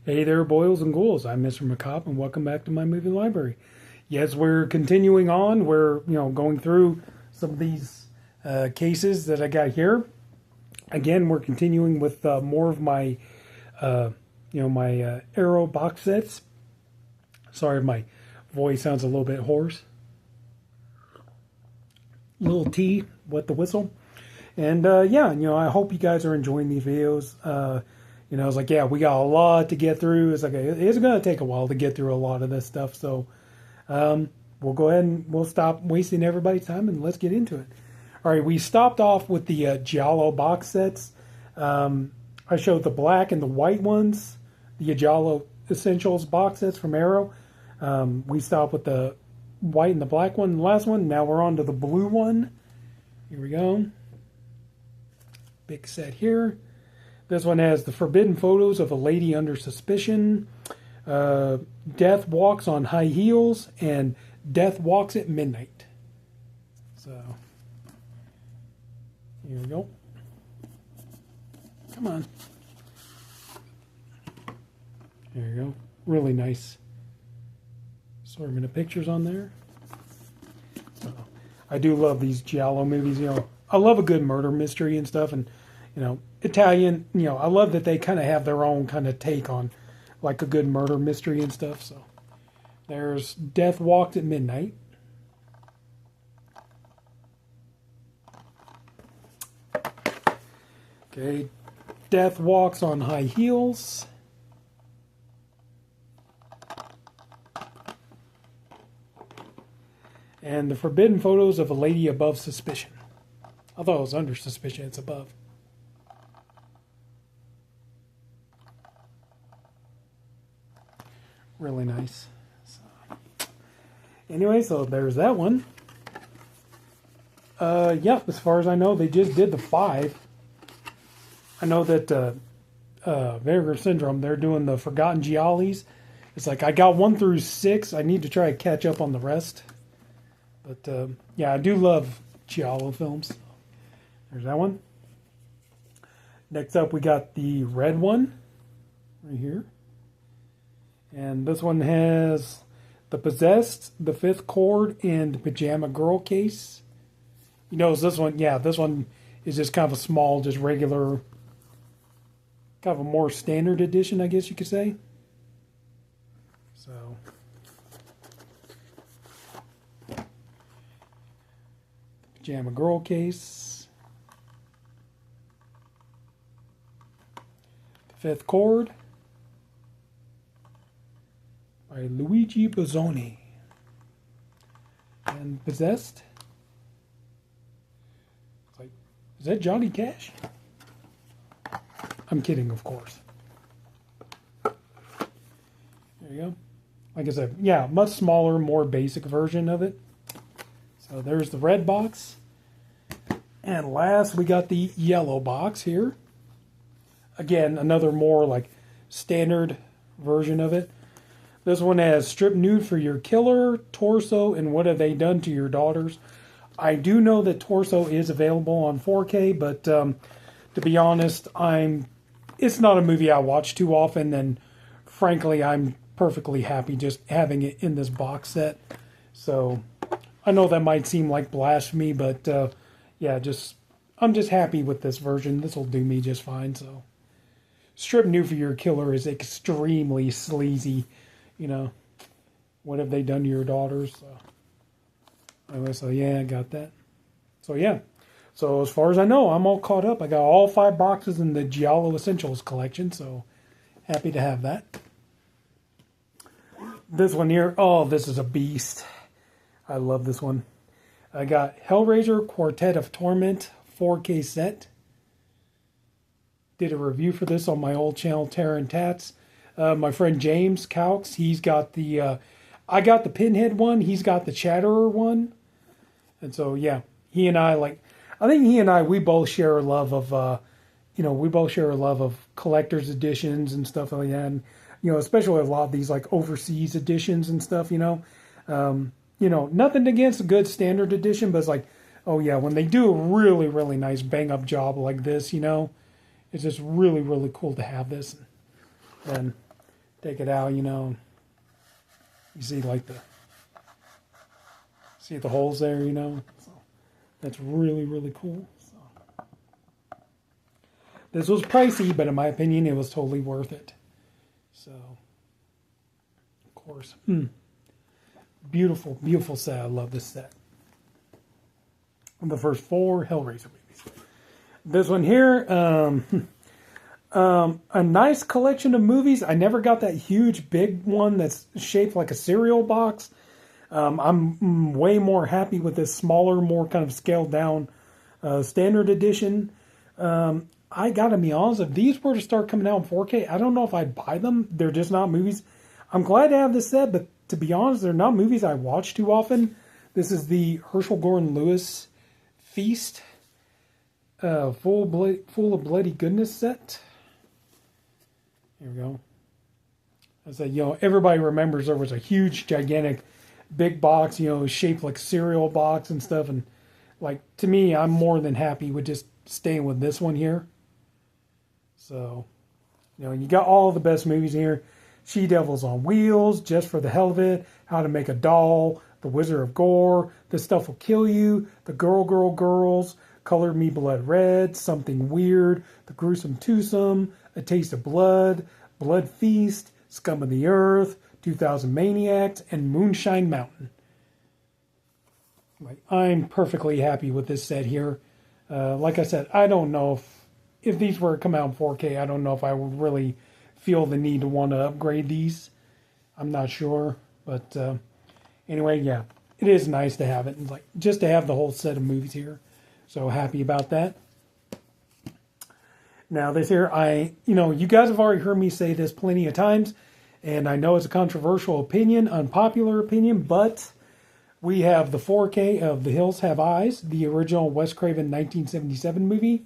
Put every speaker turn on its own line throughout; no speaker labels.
Hey there, boils and ghouls. I'm Mr. McCobb, and welcome back to my movie library. Yes, we're continuing on. We're going through some of these cases that I got here. Again, we're continuing with more of my my Arrow box sets. Sorry, if my voice sounds a little bit hoarse. Little T, wet the whistle. And I hope you guys are enjoying these videos. It's like, yeah, we got a lot to get through. It's like, it's going to take a while to get through a lot of this stuff. So we'll go ahead and we'll stop wasting everybody's time and let's get into it. All right, we stopped off with the Giallo box sets. I showed the black and the white ones, the Giallo Essentials box sets from Arrow. We stopped with the white and the black one, the last one. Now we're on to the blue one. Here we go. Big set here. This one has the forbidden photos of a lady under suspicion, Death Walks on High Heels, and Death Walks at Midnight. So, here we go. Come on. There you go. Really nice assortment of pictures on there. So, I do love these Giallo movies. I love a good murder mystery and stuff, and Italian, I love that they kind of have their own kind of take on like a good murder mystery and stuff. So there's Death Walked at Midnight. Okay, Death Walks on High Heels. And the forbidden photos of a lady above suspicion. I thought it was under suspicion, it's above. Really nice. So there's that one. As far as I know, they just did the 5. I know that Vinegar Syndrome, they're doing the Forgotten Giallis. It's like I got 1 through 6. I need to try to catch up on the rest. But I do love Giallo films. There's that one. Next up, we got the red one right here. And this one has The Possessed, The Fifth Chord, and Pajama Girl case. This one is just kind of a small, just regular, kind of a more standard edition, I guess you could say. So, Pajama Girl case. The Fifth Chord by Luigi Bozzoni. And Possessed. It's like, is that Johnny Cash? I'm kidding, of course. There you go. Like I said, much smaller, more basic version of it. So there's the red box. And last, we got the yellow box here. Again, another more like standard version of it. This one has Strip Nude for Your Killer, Torso, and What Have They Done to Your Daughters. I do know that Torso is available on 4K, but to be honest, it's not a movie I watch too often, and frankly, I'm perfectly happy just having it in this box set. So, I know that might seem like blasphemy, but I'm just happy with this version. This will do me just fine, so. Strip Nude for Your Killer is extremely sleazy. What have they done to your daughters? So I got that. So as far as I know, I'm all caught up. I got all 5 boxes in the Giallo Essentials collection, so happy to have that. This one here, this is a beast. I love this one. I got Hellraiser Quartet of Torment 4K set. Did a review for this on my old channel, Terran Tats. My friend James Caux, he's got the, I got the Pinhead one, he's got the Chatterer one. And so, he and I, we both share a love of, collector's editions and stuff like that. And, especially a lot of these, like, overseas editions and stuff, nothing against a good standard edition, but it's like, when they do a really, really nice bang-up job like this, it's just really, really cool to have this. And take it out, you know. You see like the holes there, you know. So that's really, really cool. So this was pricey, but in my opinion, it was totally worth it. So, of course, beautiful, beautiful set. I love this set. The first 4 Hellraiser movies. This one here, a nice collection of movies. I never got that huge, big one that's shaped like a cereal box. I'm way more happy with this smaller, more kind of scaled down standard edition. I gotta be honest, if these were to start coming out in 4K, I don't know if I'd buy them. They're just not movies. I'm glad to have this set, but to be honest, they're not movies I watch too often. This is the Herschel Gordon Lewis Feast, full of bloody goodness set. Here we go. I said, you know, everybody remembers there was a huge, gigantic, big box, you know, shaped like cereal box and stuff. And like, to me, I'm more than happy with just staying with this one here. So, you know, you got all the best movies here. She Devils on Wheels, Just for the Hell of It, How to Make a Doll, The Wizard of Gore, This Stuff Will Kill You, The Girls, Color Me Blood Red, Something Weird, The Gruesome Twosome, A Taste of Blood, Blood Feast, Scum of the Earth, 2000 Maniacs, and Moonshine Mountain. Like, I'm perfectly happy with this set here. Like I said, I don't know if these were to come out in 4K, I don't know if I would really feel the need to want to upgrade these. I'm not sure, but anyway, yeah, it is nice to have it, and like just to have the whole set of movies here. So happy about that. Now this here, you guys have already heard me say this plenty of times, and I know it's a controversial opinion, unpopular opinion, but we have the 4K of The Hills Have Eyes, the original Wes Craven 1977 movie.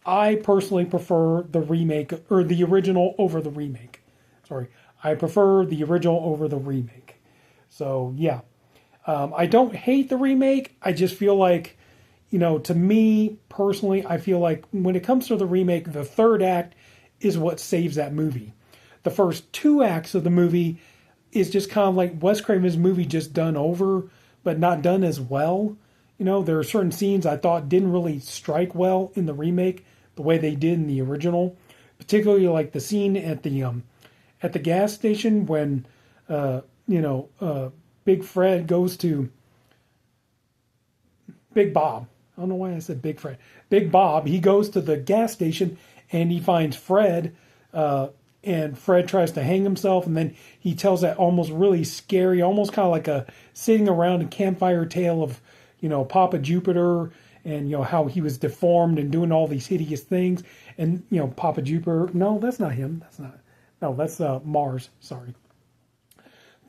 I personally prefer the remake, or the original over the remake. Sorry, I prefer the original over the remake. So, yeah. I don't hate the remake. I just feel like, to me, personally, I feel like when it comes to the remake, the third act is what saves that movie. The first 2 acts of the movie is just kind of like Wes Craven's movie just done over, but not done as well. There are certain scenes I thought didn't really strike well in the remake the way they did in the original, particularly like the scene at the gas station when Big Fred goes to Big Bob. I don't know why I said Big Fred. Big Bob, he goes to the gas station and he finds Fred, and Fred tries to hang himself, and then he tells that almost really scary, almost kind of like a sitting around a campfire tale of, Papa Jupiter, and, how he was deformed and doing all these hideous things. And, Papa Jupiter, no, that's not him. That's Mars, sorry.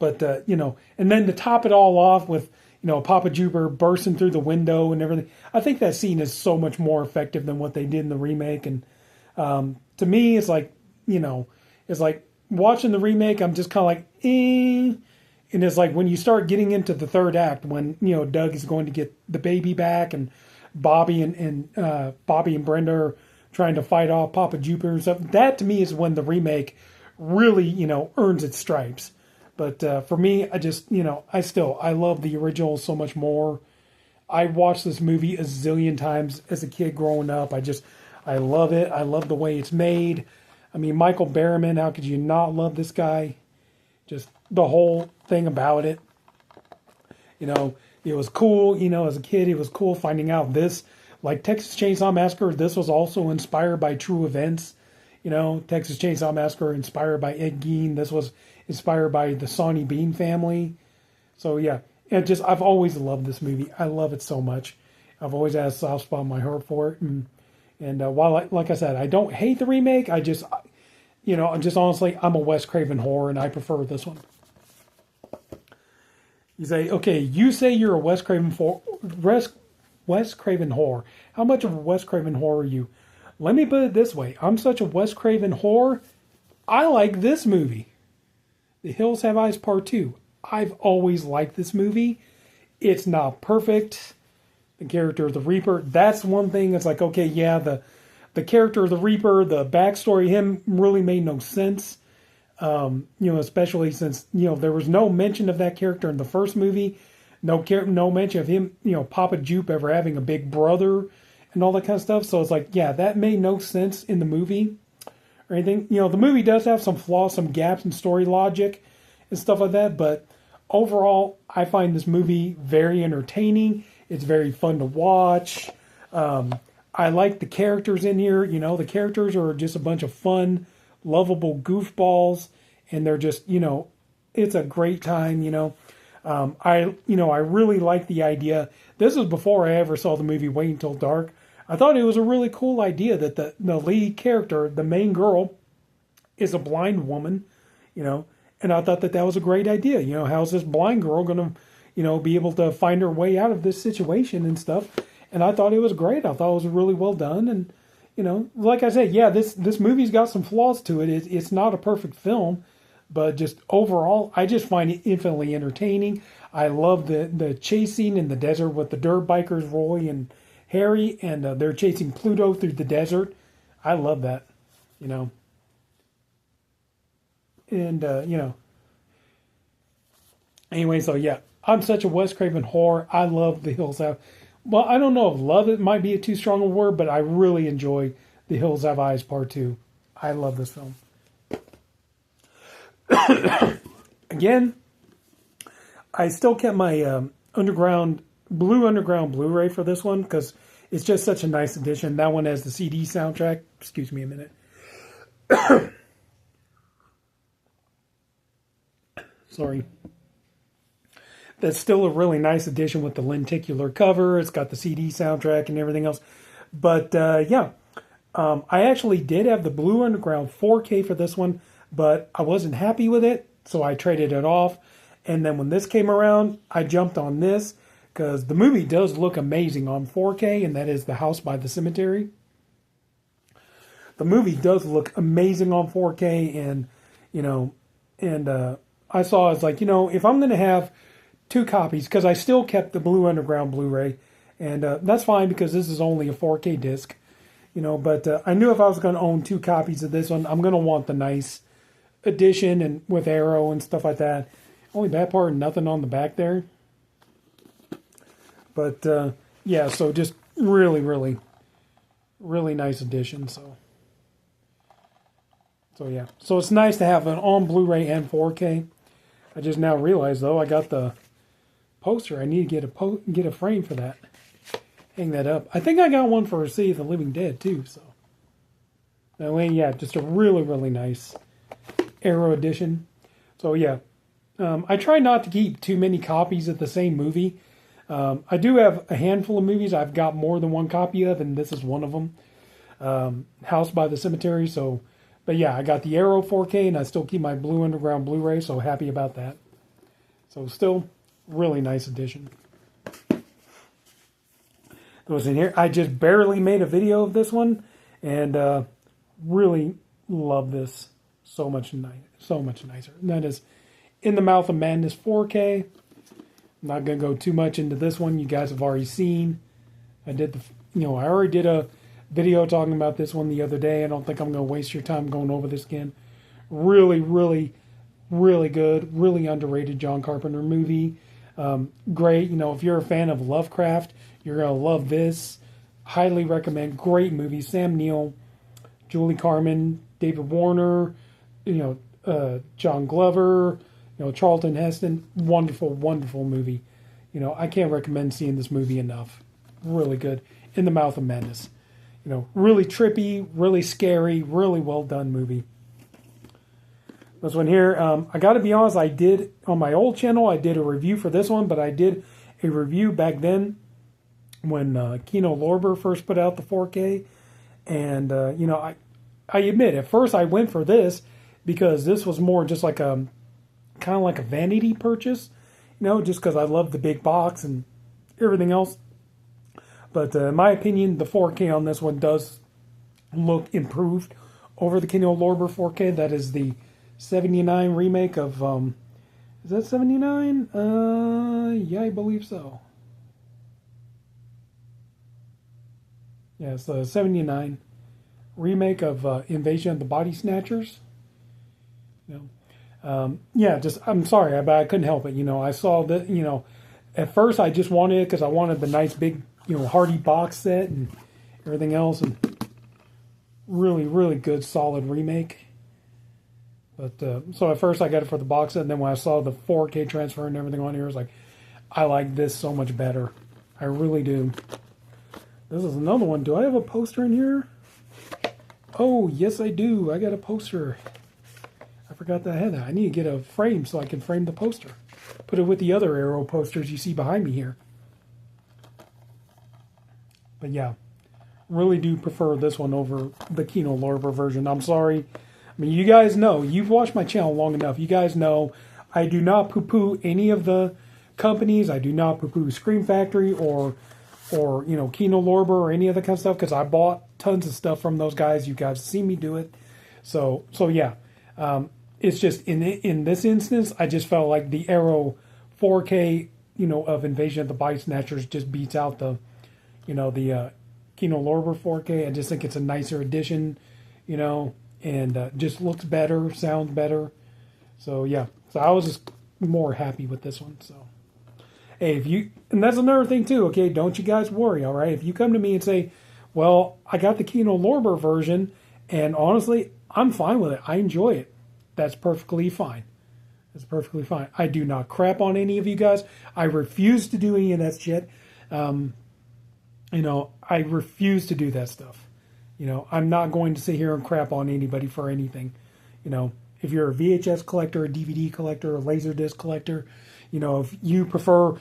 But, and then to top it all off with, Papa Jupiter bursting through the window and everything. I think that scene is so much more effective than what they did in the remake. And to me, it's like, it's like watching the remake, I'm just kind of like, eh. And it's like when you start getting into the third act, when, Doug is going to get the baby back, and Bobby and Brenda are trying to fight off Papa Jupiter and stuff. That to me is when the remake really, earns its stripes. But for me, I just, I love the original so much more. I watched this movie a zillion times as a kid growing up. I love it. I love the way it's made. I mean, Michael Berryman, how could you not love this guy? Just the whole thing about it. It was cool, as a kid, it was cool finding out this, like Texas Chainsaw Massacre, this was also inspired by true events. Texas Chainsaw Massacre inspired by Ed Gein. This was inspired by the Sonny Bean family. So yeah, I've always loved this movie. I love it so much. I've always had a soft spot in my heart for it. And while, like I said, I don't hate the remake, I'm just honestly, I'm a Wes Craven whore, and I prefer this one. You say you're a Wes Craven whore. How much of a Wes Craven whore are you? Let me put it this way. I'm such a Wes Craven whore, I like this movie. The Hills Have Eyes Part 2. I've always liked this movie. It's not perfect. The character of the Reaper, that's one thing. It's like, okay, yeah, the character of the Reaper, the backstory, him really made no sense. Especially since, there was no mention of that character in the first movie. No mention of him, Papa Jupe ever having a big brother and all that kind of stuff. So it's like, yeah, that made no sense in the movie or anything. The movie does have some flaws, some gaps in story logic and stuff like that. But overall, I find this movie very entertaining. It's very fun to watch. I like the characters in here. The characters are just a bunch of fun, lovable goofballs. And they're just, it's a great time, I really like the idea. This was before I ever saw the movie Wait Until Dark. I thought it was a really cool idea that the lead character, the main girl, is a blind woman, and I thought that was a great idea. How's this blind girl going to, be able to find her way out of this situation and stuff? And I thought it was great. I thought it was really well done. And, like I said, yeah, this movie's got some flaws to it. It's not a perfect film. But just overall, I just find it infinitely entertaining. I love the chasing in the desert with the dirt bikers, Roy and Harry, and they're chasing Pluto through the desert. I love that, And, Anyway, so yeah, I'm such a Wes Craven whore. I love The Hills Have... Well, I don't know if love it might be a too strong a word, but I really enjoy The Hills Have Eyes Part 2. I love this film. Again, I still kept my Blue Underground Blu-ray for this one because it's just such a nice addition. That one has the CD soundtrack. Excuse me a minute. Sorry. That's still a really nice addition with the lenticular cover. It's got the CD soundtrack and everything else. But yeah, I actually did have the Blue Underground 4K for this one, but I wasn't happy with it, so I traded it off. And then when this came around, I jumped on this because the movie does look amazing on 4K, and that is The House by the Cemetery. The movie does look amazing on 4K, and I saw, it's like, if I'm going to have 2 copies, because I still kept the Blue Underground Blu-ray, and that's fine because this is only a 4K disc, but I knew if I was going to own 2 copies of this one, I'm going to want the nice edition and with arrow and stuff like that. Only bad part, nothing on the back there. But yeah, so just really, really, really nice edition. So yeah, so it's nice to have an on Blu-ray and 4K. I just now realized though I got the poster. I need to get a frame for that. Hang that up. I think I got one for City of the Living Dead too. So anyway, yeah, just a really, really nice Arrow edition. So yeah, I try not to keep too many copies of the same movie. I do have a handful of movies I've got more than one copy of, and this is one of them. House by the Cemetery. So, but yeah, I got the Arrow 4K, and I still keep my Blue Underground Blu-ray. So happy about that. So still really nice edition. Those in here. I just barely made a video of this one, and really love this. So much nicer. And that is In the Mouth of Madness 4K. I'm not going to go too much into this one. You guys have already seen. I already did a video talking about this one the other day. I don't think I'm going to waste your time going over this again. Really, really, really good. Really underrated John Carpenter movie. Great. If you're a fan of Lovecraft, you're going to love this. Highly recommend. Great movie. Sam Neill, Julie Carmen, David Warner, John Glover, Charlton Heston. Wonderful, wonderful movie. I can't recommend seeing this movie enough. Really good. In the Mouth of Madness. Really trippy, really scary, really well done movie. This one here, I got to be honest, I did, on my old channel, I did a review for this one, but I did a review back then when Kino Lorber first put out the 4K. And, I admit, at first I went for this because this was more just like kind of like a vanity purchase, just because I love the big box and everything else. But in my opinion, the 4K on this one does look improved over the Kino Lorber 4K. That is the 79 remake of, is that 79? Yeah, I believe so. Yeah, it's the 79 remake of Invasion of the Body Snatchers. You know, yeah, just I'm sorry, but I couldn't help it. You know, I saw that. You know, at first I just wanted it because I wanted the nice big, you know, Hardy box set and everything else, and really, really good, solid remake. But so at first I got it for the box set, and then when I saw the 4K transfer and everything on here, I was like, I like this so much better. I really do. This is another one. Do I have a poster in here? Oh, yes, I do. I got a poster. I forgot that I had that. I need to get a frame so I can frame the poster. Put it with the other Arrow posters you see behind me here. But yeah, really do prefer this one over the Kino Lorber version. I'm sorry. I mean, you guys know. You've watched my channel long enough. You guys know I do not poo-poo any of the companies. I do not poo-poo Scream Factory or you know, Kino Lorber or any of that kind of stuff, because I bought tons of stuff from those guys. You guys see me do it. So yeah. It's just in this instance, I just felt like the Arrow 4K, you know, of Invasion of the Body Snatchers just beats out the, you know, the Kino Lorber 4K. I just think it's a nicer edition, you know, and just looks better, sounds better. So yeah, so I was just more happy with this one. So hey, and that's another thing too. Okay, don't you guys worry. All right, if you come to me and say, well, I got the Kino Lorber version, and honestly, I'm fine with it. I enjoy it. That's perfectly fine. That's perfectly fine. I do not crap on any of you guys. I refuse to do any of that shit. You know, I refuse to do that stuff. You know, I'm not going to sit here and crap on anybody for anything. You know, if you're a VHS collector, a DVD collector, a Laserdisc collector, you know, if you prefer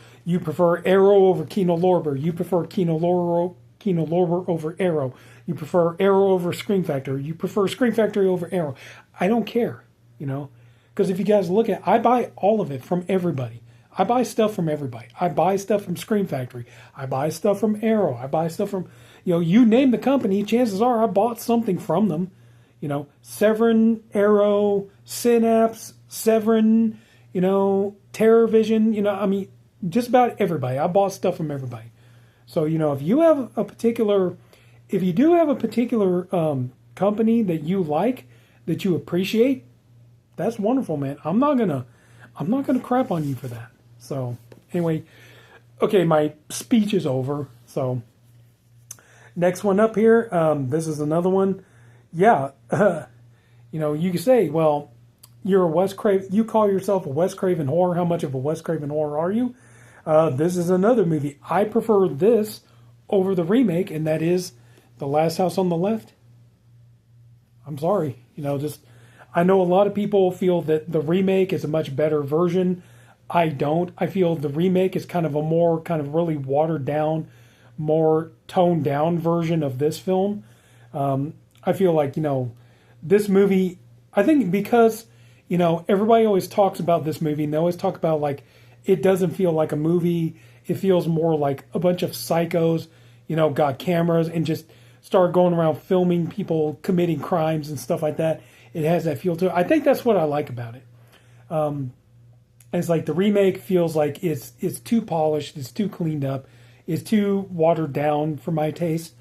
Arrow over Kino Lorber, you prefer Kino Lorber over Arrow, you prefer Arrow over Scream Factory, you prefer Scream Factory over Arrow. I don't care, you know, because if you guys look at, I buy all of it from everybody. I buy stuff from everybody. I buy stuff from Scream Factory. I buy stuff from Arrow. I buy stuff from, you know, you name the company, chances are I bought something from them. You know, Severin, Arrow, Synapse, Severin, you know, TerrorVision, you know, I mean, just about everybody. I bought stuff from everybody. So, you know, if you have a particular, if you do have a particular company that you like, that you appreciate, that's wonderful, man. I'm not gonna crap on you for that. So anyway, okay, my speech is over. So next one up here, this is another one. Yeah, you know, you can say, well, you're a Wes Craven, you call yourself a Wes Craven whore. How much of a Wes Craven whore are you? This is another movie. I prefer this over the remake, and that is The Last House on the Left. I'm sorry, you know, just, I know a lot of people feel that the remake is a much better version. I don't. I feel the remake is kind of a more, kind of really watered down, more toned down version of this film. I feel like, you know, this movie, I think because, you know, everybody always talks about this movie, and they always talk about, like, it doesn't feel like a movie. It feels more like a bunch of psychos, you know, got cameras and just start going around filming people committing crimes and stuff like that. It has that feel to it. I think that's what I like about it. It's like the remake feels like it's too polished, it's too cleaned up, it's too watered down for my taste.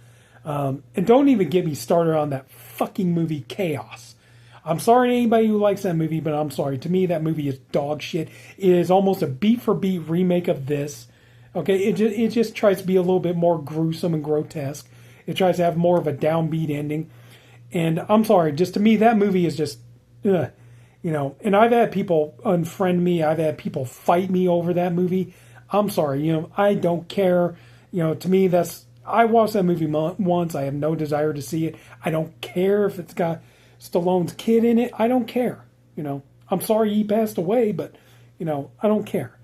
And don't even get me started on that fucking movie Chaos. I'm sorry to anybody who likes that movie, but I'm sorry. To me, that movie is dog shit. It is almost a beat-for-beat remake of this. Okay, it just tries to be a little bit more gruesome and grotesque. It tries to have more of a downbeat ending. And I'm sorry, just to me, that movie is just, you know, and I've had people unfriend me. I've had people fight me over that movie. I'm sorry, you know, I don't care. You know, to me, I watched that movie once. I have no desire to see it. I don't care if it's got Stallone's kid in it. I don't care. You know, I'm sorry he passed away, but, you know, I don't care.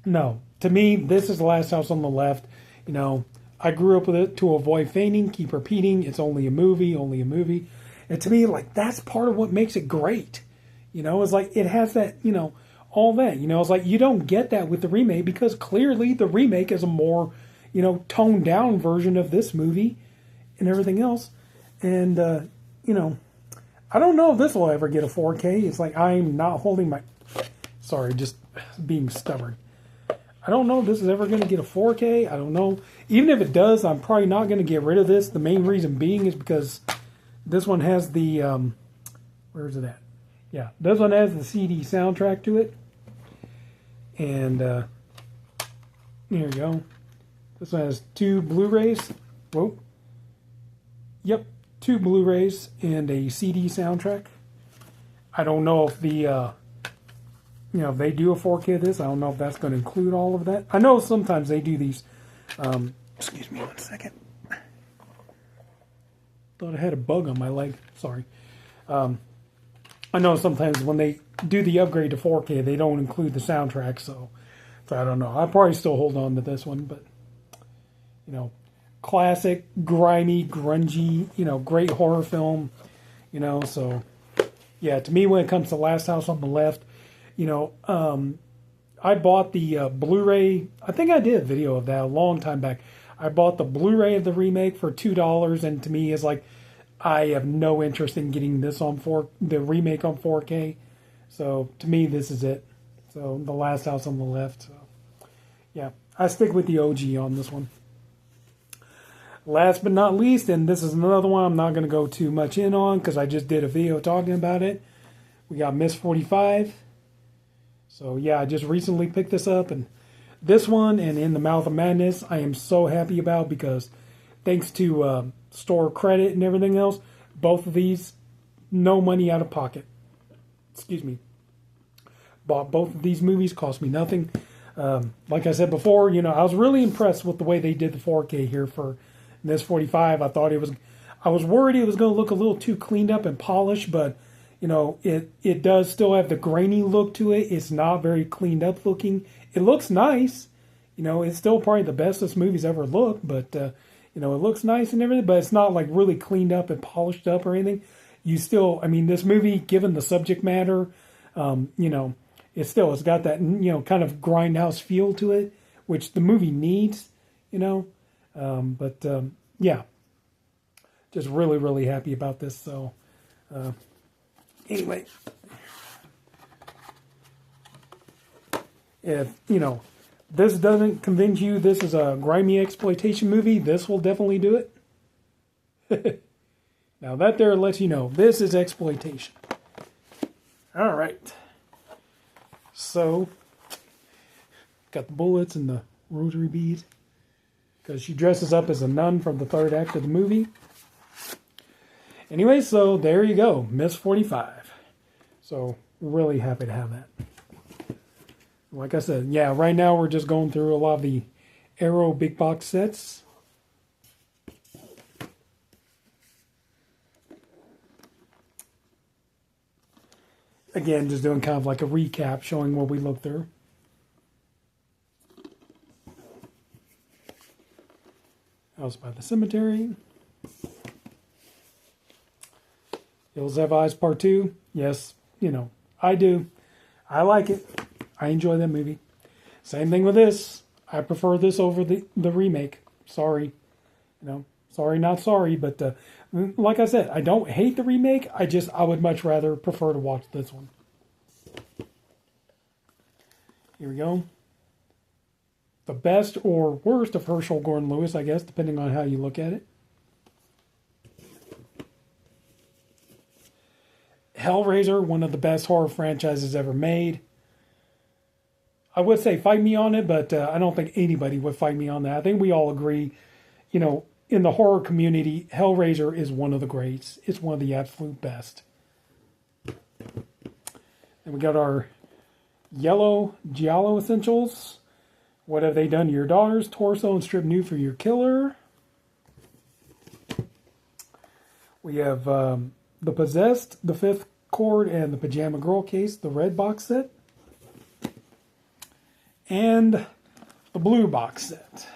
No, to me, this is The Last House on the Left. You know, I grew up with it to avoid fainting, keep repeating, it's only a movie, only a movie. And to me, like, that's part of what makes it great. You know, it's like, it has that, you know, all that. You know, it's like, you don't get that with the remake, because clearly the remake is a more, you know, toned down version of this movie and everything else. And, you know, I don't know if this will ever get a 4K. It's like, I'm not holding my, sorry, just being stubborn. I don't know if this is ever going to get a 4K. I don't know. Even if it does, I'm probably not going to get rid of this. The main reason being is because this one has the, where Where's it at? Yeah, this one has the CD soundtrack to it. And here you go. This one has 2 Blu-rays. Whoa. Yep, 2 Blu-rays and a CD soundtrack. I don't know if the if they do a 4K of this. I don't know if that's going to include all of that. I know sometimes they do these. Excuse me 1 second. Thought I had a bug on my leg. Sorry. I know sometimes when they do the upgrade to 4K, they don't include the soundtrack. So I don't know. I'll probably still hold on to this one, but classic, grimy, grungy, great horror film, so yeah, to me, when it comes to Last House on the Left, I bought the Blu-ray. I think I did a video of that a long time back. I bought the Blu-ray of the remake for $2, and to me, it's like, I have no interest in getting this on the remake on 4K. So to me, this is it. So The Last House on the Left. So yeah, I stick with the OG on this one. Last but not least, and this is another one I'm not going to go too much in on because I just did a video talking about it. We got Miss 45. So yeah, I just recently picked this up, and this one and In the Mouth of Madness I am so happy about because thanks to store credit and everything else, both of these, no money out of pocket. Excuse me. Bought both of these movies, cost me nothing. Like I said before, I was really impressed with the way they did the 4K here for Miss 45. I was worried it was going to look a little too cleaned up and polished, but it does still have the grainy look to it. It's not very cleaned up looking. It looks nice. It's still probably the best this movie's ever looked, but it looks nice and everything, but it's not like really cleaned up and polished up or anything. This movie, given the subject matter, it's got that, kind of grindhouse feel to it, which the movie needs, yeah, just really, really happy about this. So, anyway, if, this doesn't convince you this is a grimy exploitation movie, this will definitely do it. Now that there lets you know this is exploitation. All right. So, got the bullets and the rosary beads because she dresses up as a nun from the 3rd act of the movie. Anyway, so there you go, Miss 45. So, really happy to have that. Like I said, yeah, right now we're just going through a lot of the Arrow big box sets. Again, just doing kind of like a recap, showing what we looked through. House by the Cemetery. Hills Have Eyes Part 2. Yes, I do. I like it. I enjoy that movie. Same thing with this. I prefer this over the remake. Sorry. Sorry, not sorry. But like I said, I don't hate the remake. I would much rather prefer to watch this one. Here we go. The best or worst of Herschell Gordon Lewis, I guess, depending on how you look at it. Hellraiser, one of the best horror franchises ever made. I would say fight me on it, but I don't think anybody would fight me on that. I think we all agree, in the horror community, Hellraiser is one of the greats. It's one of the absolute best. And we got our yellow Giallo essentials. What have they done to your daughter's torso and stripped new for your killer? We have The Possessed, The Fifth Chord, and The Pajama Girl Case, the red box set. And the blue box set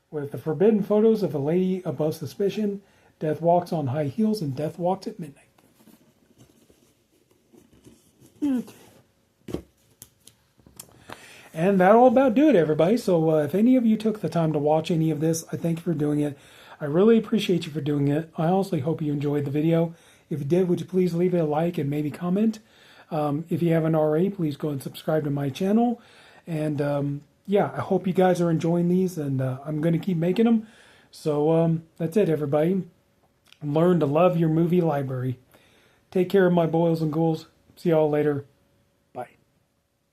with the forbidden photos of a lady above suspicion, Death Walks on High Heels, and Death Walks at Midnight. And that'll about do it, everybody. So if any of you took the time to watch any of this, I thank you for doing it. I really appreciate you for doing it. I honestly hope you enjoyed the video. If you did, would you please leave it a like and maybe comment? If you haven't already, please go and subscribe to my channel. And yeah, I hope you guys are enjoying these, and I'm going to keep making them. So that's it, everybody. Learn to love your movie library. Take care of my boils and ghouls. See y'all later.